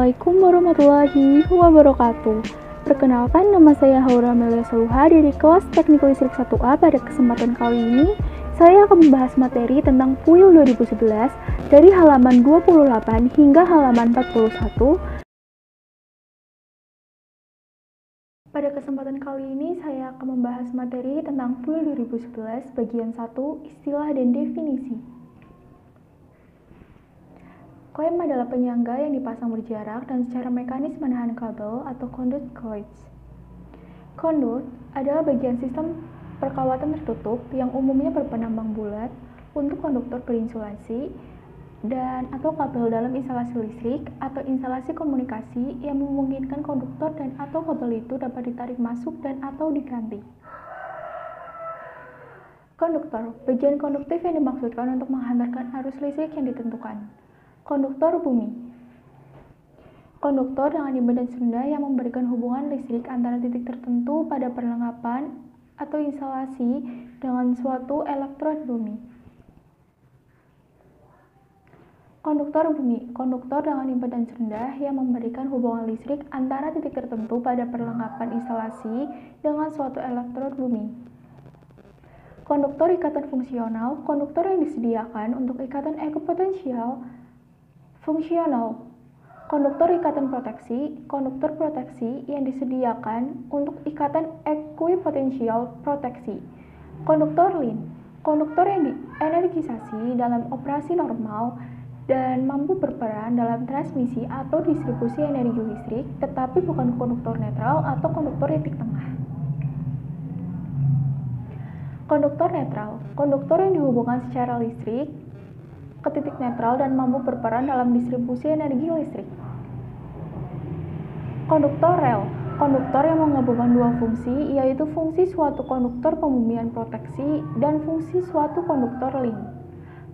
Assalamualaikum warahmatullahi wabarakatuh. Perkenalkan, nama saya Haura Melia Saluha dari kelas Teknik Listrik 1A. Pada kesempatan kali ini, saya akan membahas materi tentang PUIL 2011 dari halaman 28 hingga halaman 41. Pada kesempatan kali ini, saya akan membahas materi tentang PUIL 2011 bagian 1, istilah dan definisi. Klem adalah penyangga yang dipasang berjarak dan secara mekanis menahan kabel atau conduit coils. Conduit adalah bagian sistem perkawatan tertutup yang umumnya berpenambang bulat untuk konduktor berinsulasi dan atau kabel dalam instalasi listrik atau instalasi komunikasi yang memungkinkan konduktor dan atau kabel itu dapat ditarik masuk dan atau diganti. Konduktor, bagian konduktif yang dimaksudkan untuk menghantarkan arus listrik yang ditentukan. Konduktor bumi. Konduktor dengan impedansi rendah yang memberikan hubungan listrik antara titik tertentu pada perlengkapan atau instalasi dengan suatu elektrod bumi. Konduktor bumi. Konduktor dengan impedansi rendah yang memberikan hubungan listrik antara titik tertentu pada perlengkapan instalasi dengan suatu elektrod bumi. Konduktor ikatan fungsional. Konduktor yang disediakan untuk ikatan ekuipotensial fungsional. Konduktor ikatan proteksi. Konduktor proteksi yang disediakan untuk ikatan ekuipotensial proteksi. Konduktor lin. Konduktor yang dienergisasi dalam operasi normal dan mampu berperan dalam transmisi atau distribusi energi listrik, tetapi bukan konduktor netral atau konduktor titik tengah. Konduktor netral. Konduktor yang dihubungkan secara listrik ke titik netral dan mampu berperan dalam distribusi energi listrik. Konduktor rel. Konduktor yang menggabungkan dua fungsi, yaitu fungsi suatu konduktor pembumian proteksi dan fungsi suatu konduktor link.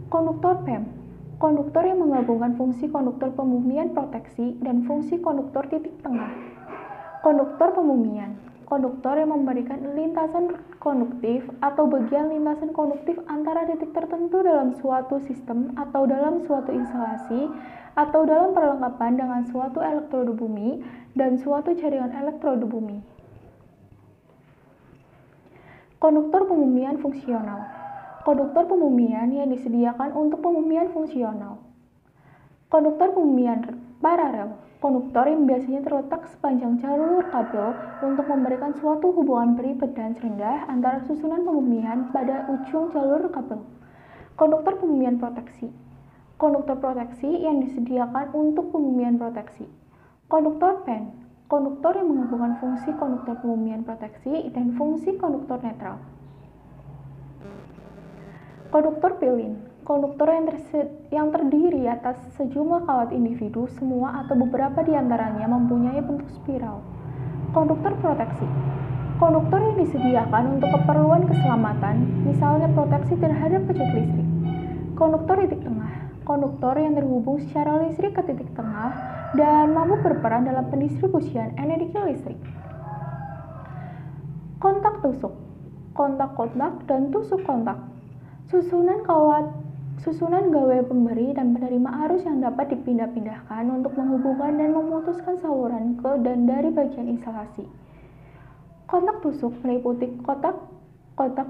Konduktor PEM. Konduktor yang menggabungkan fungsi konduktor pembumian proteksi dan fungsi konduktor titik tengah. Konduktor pembumian. Konduktor yang memberikan lintasan konduktif atau bagian lintasan konduktif antara titik tertentu dalam suatu sistem atau dalam suatu instalasi atau dalam perlengkapan dengan suatu elektroda bumi dan suatu jaringan elektroda bumi. Konduktor pembumian fungsional. Konduktor pembumian yang disediakan untuk pembumian fungsional. Konduktor pembumian paralel. Konduktor yang biasanya terletak sepanjang jalur kabel untuk memberikan suatu hubungan berimpedans rendah antara susunan pembumian pada ujung jalur kabel. Konduktor pembumian proteksi. Konduktor proteksi yang disediakan untuk pembumian proteksi. Konduktor PEN. Konduktor yang menggabungkan fungsi konduktor pembumian proteksi dan fungsi konduktor netral. Konduktor pilin. Konduktor yang terdiri atas sejumlah kawat individu, semua atau beberapa di antaranya mempunyai bentuk spiral. Konduktor proteksi. Konduktor yang disediakan untuk keperluan keselamatan, misalnya proteksi terhadap pecut listrik. Konduktor titik tengah. Konduktor yang terhubung secara listrik ke titik tengah dan mampu berperan dalam pendistribusian energi listrik. Kontak tusuk. Kontak-kontak dan tusuk kontak. Susunan gawai pemberi dan penerima arus yang dapat dipindah-pindahkan untuk menghubungkan dan memutuskan saluran ke dan dari bagian instalasi. Kontak tusuk meliputi kotak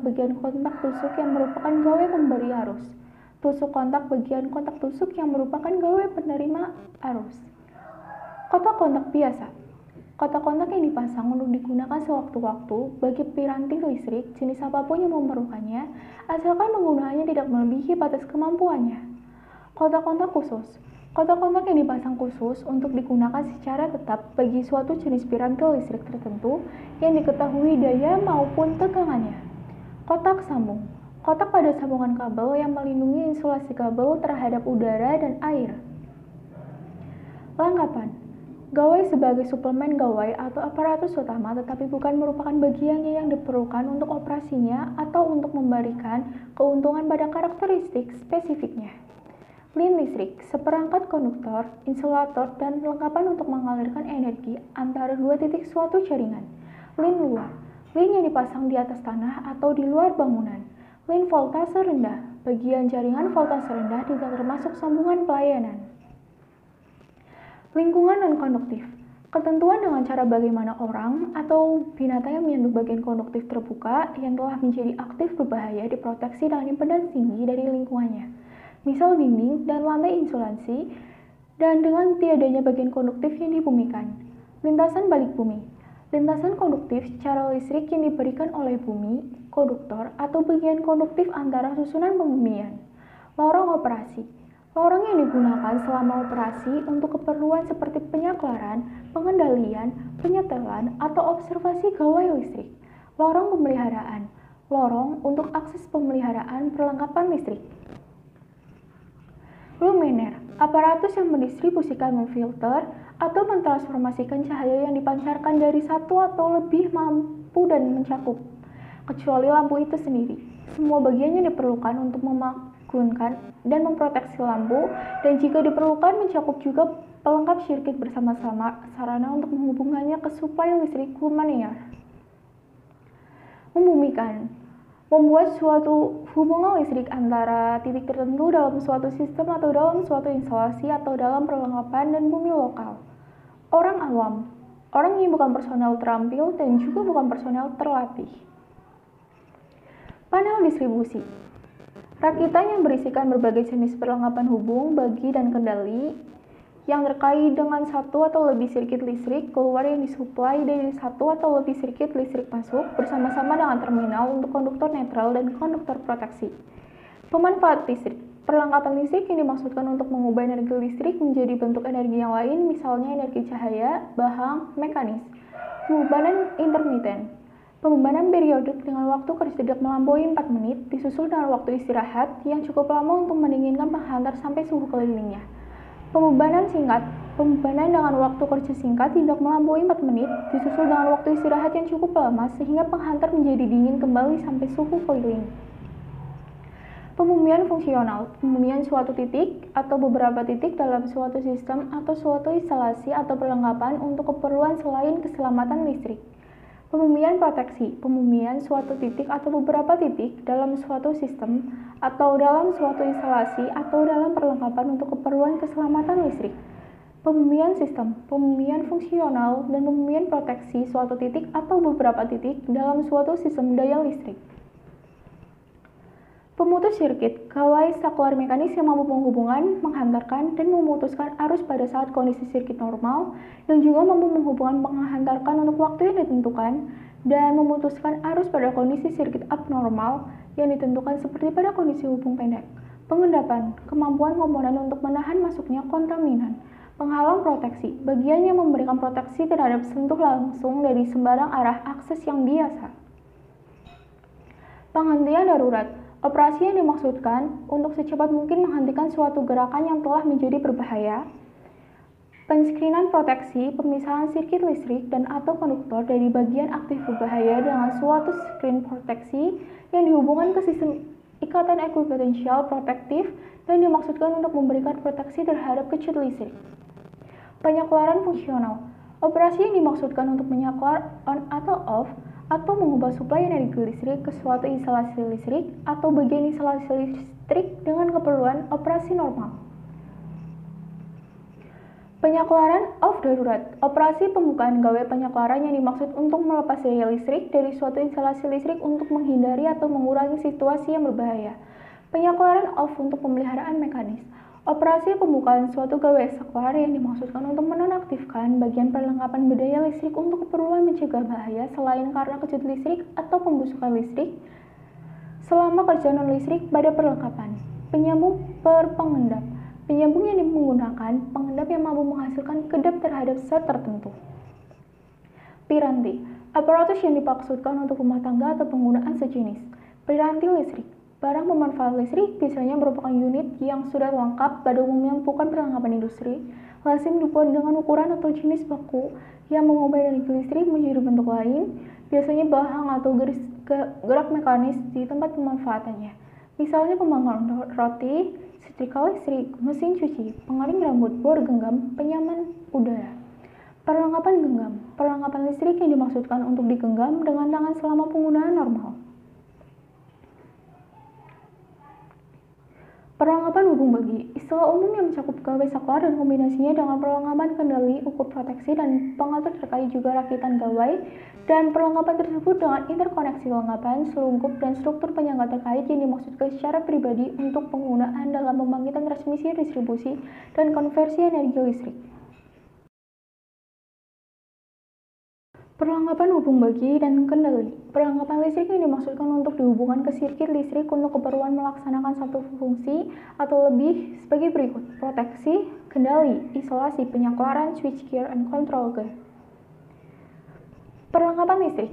bagian kontak tusuk yang merupakan gawai pemberi arus. Tusuk kontak bagian kontak tusuk yang merupakan gawai penerima arus. Kotak kontak biasa. Kotak kontak yang dipasang untuk digunakan sewaktu-waktu bagi piranti listrik jenis apapun yang memerlukannya, asalkan penggunaannya tidak melebihi batas kemampuannya. Kotak kontak khusus. Kotak kontak yang dipasang khusus untuk digunakan secara tetap bagi suatu jenis piranti listrik tertentu yang diketahui daya maupun tegangannya. Kotak sambung. Kotak pada sambungan kabel yang melindungi insulasi kabel terhadap udara dan air. Lengkapan. Gawai sebagai suplemen gawai atau aparatus utama tetapi bukan merupakan bagiannya yang diperlukan untuk operasinya atau untuk memberikan keuntungan pada karakteristik spesifiknya. Lin listrik, seperangkat konduktor, insulator, dan lengkapan untuk mengalirkan energi antara dua titik suatu jaringan. Lin luar, lin yang dipasang di atas tanah atau di luar bangunan. Lin voltase rendah, bagian jaringan voltase rendah tidak termasuk sambungan pelayanan. Lingkungan non-konduktif. Ketentuan dengan cara bagaimana orang atau binatang yang menyentuh bagian konduktif terbuka yang telah menjadi aktif berbahaya diproteksi dengan impedansi tinggi dari lingkungannya. Misal dinding dan lantai insulasi, dan dengan tiadanya bagian konduktif yang dibumikan. Lintasan balik bumi. Lintasan konduktif secara listrik yang diberikan oleh bumi, konduktor, atau bagian konduktif antara susunan pembumian. Lorong operasi. Lorong yang digunakan selama operasi untuk keperluan seperti penyaklaran, pengendalian, penyetelan, atau observasi gawai listrik. Lorong pemeliharaan. Lorong untuk akses pemeliharaan perlengkapan listrik. Luminaire, aparatus yang mendistribusikan, memfilter, atau mentransformasikan cahaya yang dipancarkan dari satu atau lebih lampu dan mencakup, kecuali lampu itu sendiri. Semua bagiannya diperlukan untuk memagunkan dan memproteksi lampu, dan jika diperlukan mencakup juga pelengkap sirkuit bersama-sama sarana untuk menghubungkannya ke suplai listrik luminaire. Membumikan. Membuat suatu hubungan listrik antara titik tertentu dalam suatu sistem atau dalam suatu instalasi atau dalam perlengkapan dan bumi lokal. Orang awam, orang yang bukan personel terampil dan juga bukan personel terlatih. Panel distribusi. Rakitan yang berisikan berbagai jenis perlengkapan hubung, bagi, dan kendali yang terkait dengan satu atau lebih sirkuit listrik keluar yang disuplai dari satu atau lebih sirkuit listrik masuk bersama-sama dengan terminal untuk konduktor netral dan konduktor proteksi. Pemanfaat listrik. Perlengkapan listrik yang dimaksudkan untuk mengubah energi listrik menjadi bentuk energi yang lain, misalnya energi cahaya, bahang, mekanis. Pembebanan intermiten. Pembebanan periodik dengan waktu kerja tidak melampaui 4 menit, disusul dengan waktu istirahat yang cukup lama untuk mendinginkan penghantar sampai suhu kelilingnya. Pembebanan singkat. Pembebanan dengan waktu kerja singkat tidak melampaui 4 menit, disusul dengan waktu istirahat yang cukup lama sehingga penghantar menjadi dingin kembali sampai suhu keliling. Pembumian fungsional. Pembumian suatu titik atau beberapa titik dalam suatu sistem atau suatu instalasi atau perlengkapan untuk keperluan selain keselamatan listrik. Pembumian proteksi. Pembumian suatu titik atau beberapa titik dalam suatu sistem atau dalam suatu instalasi atau dalam perlengkapan untuk keperluan keselamatan listrik. Pembumian sistem, pembumian fungsional, dan pembumian proteksi suatu titik atau beberapa titik dalam suatu sistem daya listrik. Pemutus sirkuit, gawai saklar mekanis yang mampu menghubungkan, menghantarkan, dan memutuskan arus pada saat kondisi sirkuit normal, dan juga mampu menghubungkan, menghantarkan untuk waktu yang ditentukan, dan memutuskan arus pada kondisi sirkuit abnormal yang ditentukan seperti pada kondisi hubung pendek. Pengendapan, kemampuan komponen untuk menahan masuknya kontaminan. Penghalang proteksi, bagian yang memberikan proteksi terhadap sentuh langsung dari sembarang arah akses yang biasa. Penghentian darurat, operasi yang dimaksudkan untuk secepat mungkin menghentikan suatu gerakan yang telah menjadi berbahaya. Penskrinan proteksi, pemisahan sirkuit listrik dan atau konduktor dari bagian aktif berbahaya dengan suatu skrin proteksi yang dihubungkan ke sistem ikatan ekuipotensial protektif dan dimaksudkan untuk memberikan proteksi terhadap kecut listrik. Penyaklaran fungsional, operasi yang dimaksudkan untuk menyaklar on atau off atau mengubah suplai energi listrik ke suatu instalasi listrik atau bagian instalasi listrik dengan keperluan operasi normal. Penyaklaran off darurat, operasi pembukaan gawai penyaklaran yang dimaksud untuk melepas daya listrik dari suatu instalasi listrik untuk menghindari atau mengurangi situasi yang berbahaya. Penyaklaran off untuk pemeliharaan mekanis, operasi pembukaan suatu gawai saklar yang dimaksudkan untuk menonaktifkan bagian perlengkapan berdaya listrik untuk keperluan mencegah bahaya selain karena kecut listrik atau pembusukan listrik selama kerja non-listrik pada perlengkapan. Penyambung pengendap, penyambung yang menggunakan pengendap yang mampu menghasilkan kedap terhadap zat tertentu. Piranti, aparatus yang dimaksudkan untuk rumah tangga atau penggunaan sejenis. Piranti listrik, barang pemanfaat listrik biasanya merupakan unit yang sudah lengkap, pada umumnya bukan perlengkapan industri, lazim dibuat dengan ukuran atau jenis baku yang mengubah energi listrik menjadi bentuk lain, biasanya bahang atau gerak mekanis di tempat pemanfaatannya. Misalnya pemanggang roti, setrika listrik, mesin cuci, pengering rambut, bor genggam, penyaman udara. Perlengkapan genggam, perlengkapan listrik yang dimaksudkan untuk digenggam dengan tangan selama penggunaan normal. Perlengkapan hubung bagi, istilah umum yang mencakup gawai saklar dan kombinasinya dengan perlengkapan kendali, ukur proteksi, dan pengatur terkait juga rakitan gawai, dan perlengkapan tersebut dengan interkoneksi perlengkapan, selungkup, dan struktur penyangga terkait yang dimaksudkan secara pribadi untuk penggunaan dalam pembangkitan transmisi, distribusi, dan konversi energi listrik. Perlengkapan hubung bagi dan kendali. Perlengkapan listrik yang dimaksudkan untuk dihubungkan ke sirkuit listrik untuk keperluan melaksanakan satu fungsi atau lebih sebagai berikut: proteksi, kendali, isolasi, penyaklaran, switchgear, dan control gear. Perlengkapan listrik.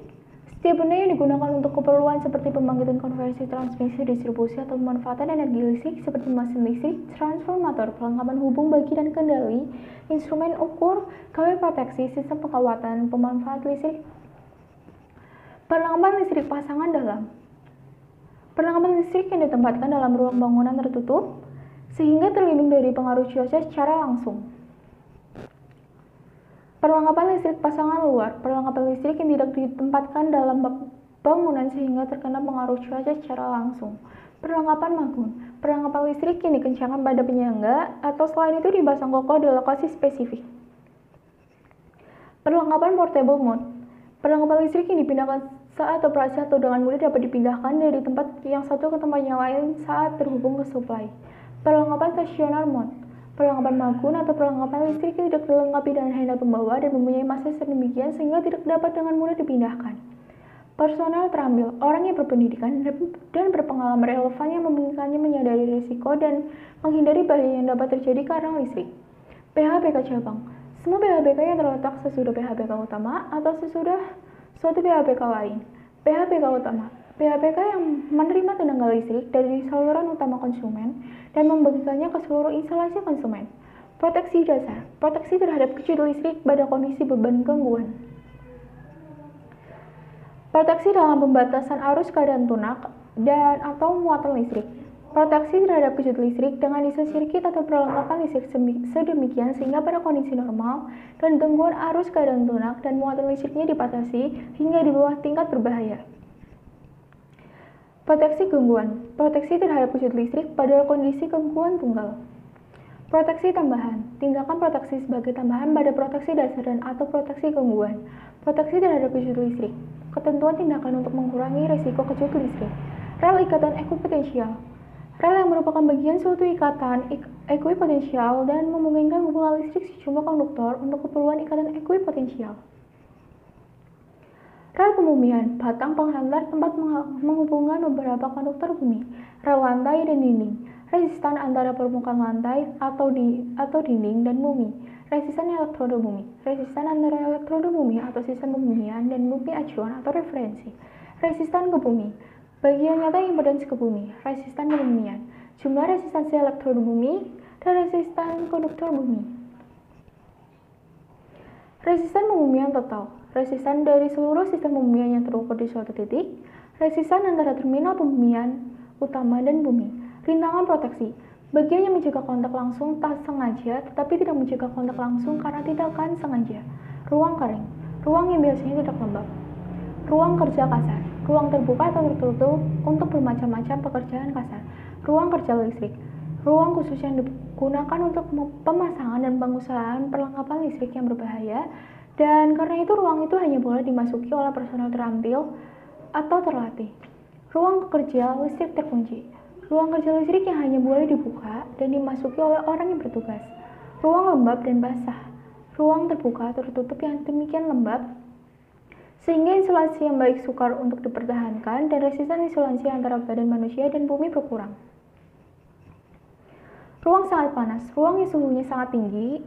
Setiap benda yang digunakan untuk keperluan seperti pembangkitan, konversi, transmisi, distribusi, atau pemanfaatan energi listrik seperti mesin listrik, transformator, perlengkapan hubung bagi dan kendali, instrumen ukur, gawai proteksi, sistem pengawatan, pemanfaat listrik. Perlengkapan listrik pasangan dalam. Perlengkapan listrik yang ditempatkan dalam ruang bangunan tertutup sehingga terlindung dari pengaruh cuaca secara langsung. Perlengkapan listrik pasangan luar. Perlengkapan listrik yang tidak ditempatkan dalam bangunan sehingga terkena pengaruh cuaca secara langsung. Perlengkapan magun. Perlengkapan listrik yang dikencangkan pada penyangga atau selain itu dipasang kokoh di lokasi spesifik. Perlengkapan portable mode. Perlengkapan listrik yang dipindahkan saat operasi atau dengan mudah dapat dipindahkan dari tempat yang satu ke tempat yang lain saat terhubung ke suplai. Perlengkapan stasioner mode. Perlengkapan magun atau perlengkapan listrik yang tidak dilengkapi dengan handle pembawa dan mempunyai massa sedemikian sehingga tidak dapat dengan mudah dipindahkan. Personel terampil, orang yang berpendidikan dan berpengalaman relevan yang memungkinkannya menyadari risiko dan menghindari bahaya yang dapat terjadi karena listrik. PHBK cabang. Semua PHBK yang terletak sesudah PHBK utama atau sesudah suatu PHBK lain. PHBK utama. PHBK yang menerima tenaga listrik dari saluran utama konsumen dan membagikannya ke seluruh instalasi konsumen. Proteksi dasar. Proteksi terhadap kejut listrik pada kondisi beban gangguan. Proteksi dalam pembatasan arus keadaan tunak dan atau muatan listrik. Proteksi terhadap kejut listrik dengan desain sirkuit atau perlengkapan listrik sedemikian sehingga pada kondisi normal dan gangguan arus keadaan tunak dan muatan listriknya dibatasi hingga di bawah tingkat berbahaya. Proteksi gangguan. Proteksi terhadap kejut listrik pada kondisi gangguan tunggal. Proteksi tambahan. Tindakan proteksi sebagai tambahan pada proteksi dasar dan atau proteksi gangguan. Proteksi terhadap kejut listrik. Ketentuan tindakan untuk mengurangi risiko kejut listrik. Rel ikatan ekuipotensial. Rel yang merupakan bagian suatu ikatan ekuipotensial dan memungkinkan hubungan listrik sejumlah konduktor untuk keperluan ikatan ekuipotensial. Rel pembumian, batang penghantar tempat menghubungkan beberapa konduktor bumi, rel lantai dan dinding, resistan antara permukaan lantai atau dinding dan bumi, resistan elektroda bumi, resistan antara elektroda bumi atau sistem pembumian dan bumi acuan atau referensi, resistan ke bumi, bagian nyata impedans ke bumi, resistan pembumian, jumlah resistansi elektroda bumi, dan resistan konduktor bumi. Resistan pembumian total, resistan dari seluruh sistem pembumian yang terukur di suatu titik, resistan antara terminal pembumian utama dan bumi, rintangan proteksi, bagian yang mencegah kontak langsung tak sengaja tetapi tidak mencegah kontak langsung karena tindakan sengaja, ruang kering, ruang yang biasanya tidak lembab, ruang kerja kasar, ruang terbuka atau tertutup untuk bermacam-macam pekerjaan kasar, ruang kerja listrik, ruang khusus yang digunakan untuk pemasangan dan pengusahaan perlengkapan listrik yang berbahaya, dan karena itu ruang itu hanya boleh dimasuki oleh personel terampil atau terlatih. Ruang kerja listrik terkunci. Ruang kerja listrik yang hanya boleh dibuka dan dimasuki oleh orang yang bertugas. Ruang lembab dan basah. Ruang terbuka atau tertutup yang demikian lembab sehingga insulasi yang baik sukar untuk dipertahankan dan resisten insulasi antara badan manusia dan bumi berkurang. Ruang sangat panas. Ruang yang suhunya sangat tinggi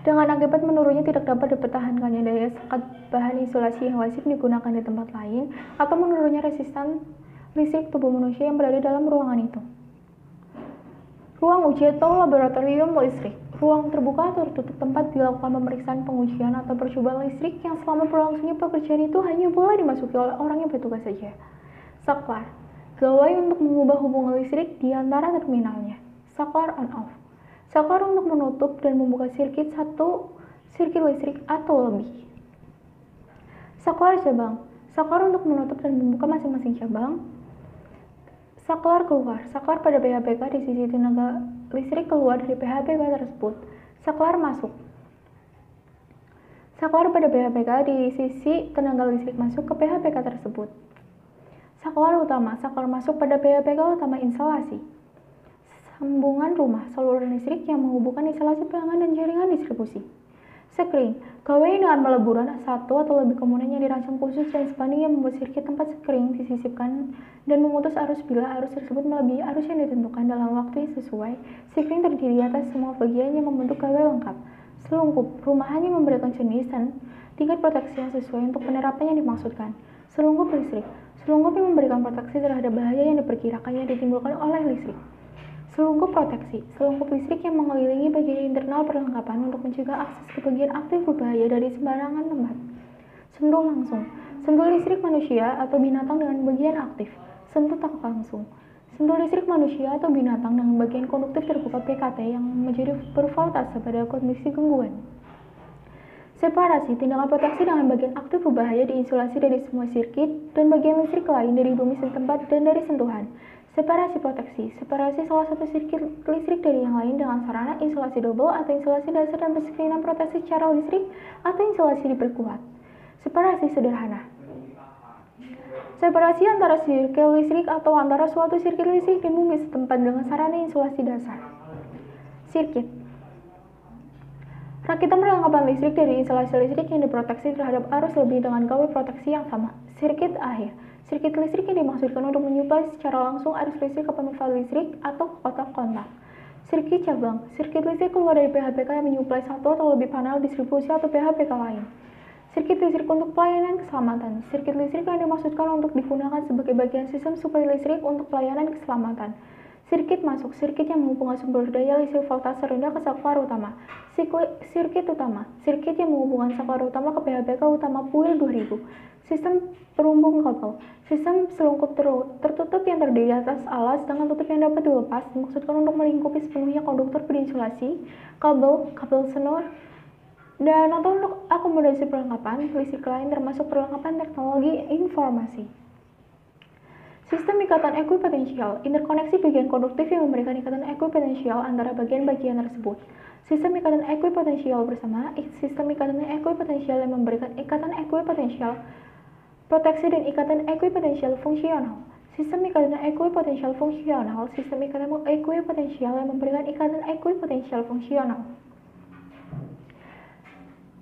dengan akibat menurunnya tidak dapat dipertahankannya daya sekat bahan insulasi yang lazim digunakan di tempat lain atau menurunnya resisten listrik tubuh manusia yang berada dalam ruangan itu. Ruang uji atau laboratorium listrik. Ruang terbuka atau tertutup tempat dilakukan pemeriksaan pengujian atau percobaan listrik yang selama berlangsungnya pekerjaan itu hanya boleh dimasuki oleh orang yang bertugas saja. Saklar. Gawai untuk mengubah hubungan listrik di antara terminalnya. Saklar on-off. Saklar untuk menutup dan membuka sirkuit listrik atau lebih. Saklar cabang. Saklar untuk menutup dan membuka masing-masing cabang. Saklar keluar. Saklar pada PHBK di sisi tenaga listrik keluar dari PHBK tersebut. Saklar masuk. Saklar pada PHBK di sisi tenaga listrik masuk ke PHBK tersebut. Saklar utama. Saklar masuk pada PHBK utama instalasi. Sambungan rumah, saluran listrik yang menghubungkan instalasi pelanggan dan jaringan distribusi. Sekring, gawai dengan peleburan satu atau lebih komponen yang dirancang khusus dan sebanding yang membuat sirkuit tempat sekring disisipkan dan memutus arus bila arus tersebut melebihi arus yang ditentukan dalam waktu yang sesuai. Sekring terdiri atas semua bagian yang membentuk gawai lengkap. Selungkup, rumah hanya memberikan jenis dan tingkat proteksi yang sesuai untuk penerapan yang dimaksudkan. Selungkup listrik, selungkup yang memberikan proteksi terhadap bahaya yang diperkirakan yang ditimbulkan oleh listrik. Selungkup proteksi, selungkup listrik yang mengelilingi bagian internal perlengkapan untuk mencegah akses ke bagian aktif berbahaya dari sembarangan tempat. Sentuh langsung, sentuh listrik manusia atau binatang dengan bagian aktif. Sentuh tak langsung, sentuh listrik manusia atau binatang dengan bagian konduktif terbuka PKT yang menjadi bervoltase pada kondisi gangguan. Separasi, tindakan proteksi dengan bagian aktif berbahaya diinsulasi dari semua sirkuit dan bagian listrik lain dari bumi setempat dan dari sentuhan. Separasi proteksi, separasi salah satu sirkuit listrik dari yang lain dengan sarana insulasi double atau insulasi dasar dan perskripsian proteksi secara listrik atau insulasi diperkuat. Separasi sederhana. Separasi antara sirkuit listrik atau antara suatu sirkuit listrik dan bumi setempat dengan sarana insulasi dasar. Sirkuit. Rakitan perlengkapan listrik dari instalasi listrik yang diproteksi terhadap arus lebih dengan gawai proteksi yang sama. Sirkuit akhir. Sirkuit listrik yang dimaksudkan untuk menyuplai secara langsung arus listrik ke penumpang listrik atau kotak kontak. Sirkuit cabang. Sirkuit listrik keluar dari PHBK yang menyuplai satu atau lebih panel distribusi atau PHBK lain. Sirkuit listrik untuk pelayanan keselamatan. Sirkuit listrik yang dimaksudkan untuk digunakan sebagai bagian sistem suplai listrik untuk pelayanan keselamatan. Sirkuit masuk, sirkuit yang menghubungkan sumber daya listrik voltase rendah ke saklar utama. Sirkuit utama, sirkuit yang menghubungkan saklar utama ke PHBK utama PUIL 2000. Sistem perumbung kabel, sistem selungkup tertutup yang terdiri atas alas dengan tutup yang dapat dilepas, dimaksudkan untuk melingkupi sepenuhnya konduktor berinsulasi, kabel senor, dan atau untuk akomodasi perlengkapan listrik lain termasuk perlengkapan teknologi informasi. Sistem ikatan ekuipotensial, interkoneksi bagian konduktif yang memberikan ikatan ekuipotensial antara bagian-bagian tersebut. Sistem ikatan ekuipotensial bersama, sistem ikatan ekuipotensial yang memberikan ikatan ekuipotensial proteksi dan ikatan ekuipotensial fungsional. Sistem ikatan ekuipotensial fungsional, sistem ikatan ekuipotensial yang memberikan ikatan ekuipotensial fungsional.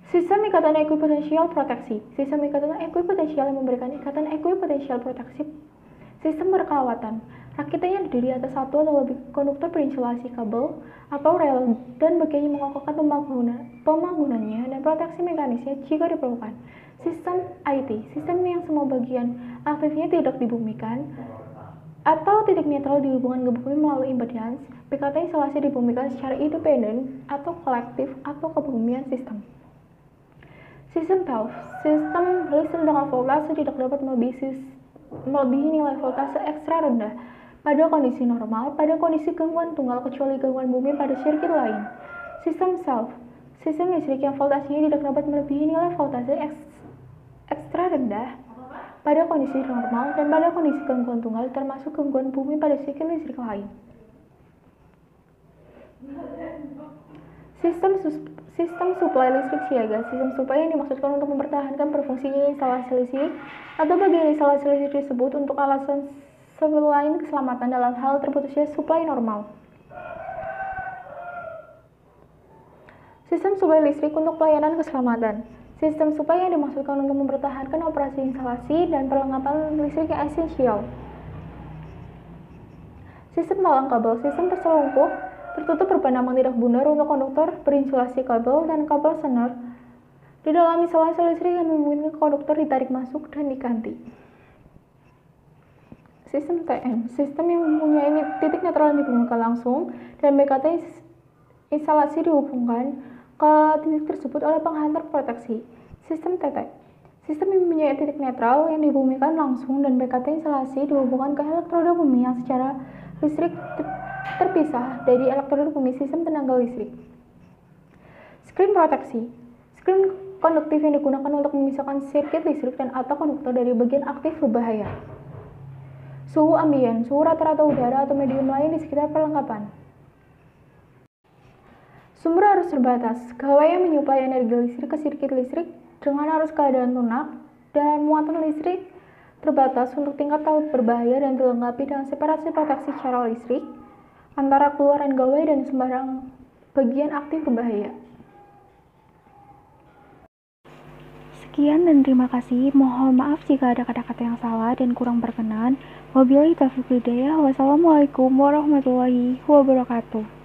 Sistem ikatan ekuipotensial proteksi, sistem ikatan ekuipotensial yang memberikan ikatan ekuipotensial proteksi. Sistem berkawatan, rakitannya terdiri atas satu atau lebih konduktor berinsulasi kabel atau rel dan bagian yang mengokohkan pembangunannya dan proteksi mekanisnya jika diperlukan. Sistem IT, sistem yang semua bagian aktifnya tidak dibumikan atau titik netral dihubungkan ke bumi melalui impedans. PKT instalasi dibumikan secara independen atau kolektif atau kebumian sistem. Sistem valve, sistem listrik dengan voltase tidak dapat melebihi nilai voltase ekstra rendah pada kondisi normal, pada kondisi gangguan tunggal kecuali gangguan bumi pada sirkuit lain. Sistem self, sistem listrik yang voltasenya tidak dapat melebihi nilai voltase ekstra rendah pada kondisi normal dan pada kondisi gangguan tunggal termasuk gangguan bumi pada sirkuit listrik lain. Sistem suplai listrik siaga, sistem suplai yang dimaksudkan untuk mempertahankan berfungsinya instalasi listrik atau bagian instalasi listrik tersebut untuk alasan selain keselamatan dalam hal terputusnya suplai normal. Sistem suplai listrik untuk pelayanan keselamatan. Sistem suplai yang dimaksudkan untuk mempertahankan operasi instalasi dan perlengkapan listrik yang esensial. Sistem talang kabel, sistem terselungkup tertutup berpandangan tidak bundar untuk konduktor berinsulasi kabel dan kabel senor di dalam instalasi listrik yang memungkinkan konduktor ditarik masuk dan diganti. Sistem TM, sistem yang mempunyai titik netral yang dihubungkan langsung dan BKT instalasi dihubungkan ke titik tersebut oleh penghantar proteksi. Sistem TT, sistem yang mempunyai titik netral yang dihubungkan langsung dan BKT instalasi dihubungkan ke elektroda bumi yang secara listrik terpisah dari elektroda bumi sistem tenaga listrik. Screen proteksi, screen konduktif yang digunakan untuk memisahkan sirkuit listrik dan atau konduktor dari bagian aktif berbahaya. suhu ambien, suhu rata-rata udara atau medium lain di sekitar perlengkapan. Sumber arus terbatas, gawai yang menyuplai energi listrik ke sirkuit listrik dengan arus keadaan lunak dan muatan listrik terbatas untuk tingkat takut berbahaya dan dilengkapi dengan separasi proteksi secara listrik antara keluaran gawai dan sembarang bagian aktif berbahaya. Sekian dan terima kasih. Mohon maaf jika ada kata-kata yang salah dan kurang berkenan. Wabillahi taufiq hidayah. Wassalamualaikum warahmatullahi wabarakatuh.